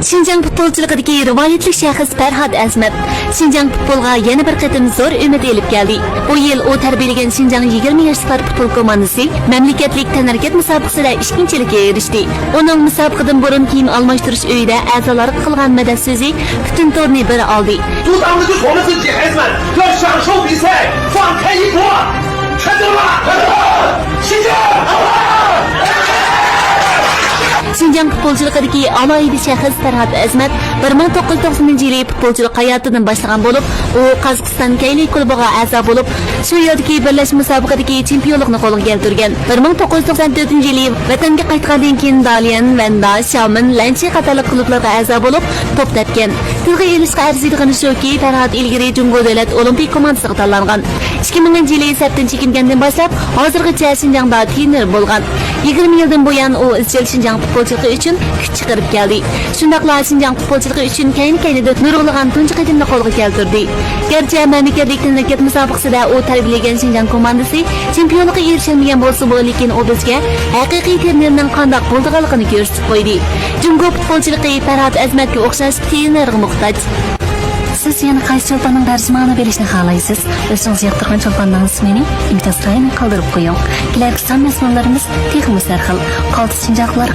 Şinjan futbolchiligidagi rivoyatli shaxs Farhod Azmat Şinjan futbolga yana bir qatim zo'r umid elib keldi. Bu yil u tarbiyalagan Şinjan 20 yoshlar futbol komandasi mamlakatlik tanarkat musobaqasida ikkinchilikka erishdi. Uning musobaqadan burun kiyim almashtirish uyida a'zolari qilgan madad so'zi butun to'rni bir oldi. 阻挡的就是我们自己孩子们，要享受比赛，放开一搏，看见了吗？新疆！ Şinjan futbolchiligidagi alohida shaxs Farhod Azmat 1990-yili futbolchilik hayotidan boshlagan bo'lib, u Qozog'iston Kayli klubiga a'zo bo'lib, shu yerdagi birlashma musobaqadagi chempionlikni qo'lga keltirgan. 1994-yili vatanga qaytgandan keyin Dalian, Vanda, Shaman, Lanchi qatorli klublarga a'zo bo'lib, to'p tepgan. Tilga elishga arziydigan shuki, Farhod ilgari Jungo davlat olimpik komandasiga tanlangan. 2000-yili sepdan chekingandan boshlab, hozirgacha Şinjanda trener bo'lgan. 20 yildan buyon u izchil Şinjan futbolchiligi uchun kuch chiqarib keldi. Shundaqla Şinjan futbolchiligi uchun kaynida nurg'ulg'an tunji qadamni qo'lga keltirdi. Garchi mamlakatlik tanlagan musobaqasida u tarbiyalagan Şinjan komandasi chempionlikka erisholmagan bo'lsa, lekin u bizga haqiqiy trenerning qanday bo'lganligini ko'rsatib qo'ydi. Jungo futbolchiligi Farhod Azmatga o'xshash trenerga muhtoj. Siz yana qaysi cho'lponning tarjimonini berishni xohlaysiz? O'zingiz yoqtirgan cho'lponning ismini imtiyozga qoldirib qo'ying. Kelasi son mezmonlarimiz texnik har xil. Qoldi Şinjanlar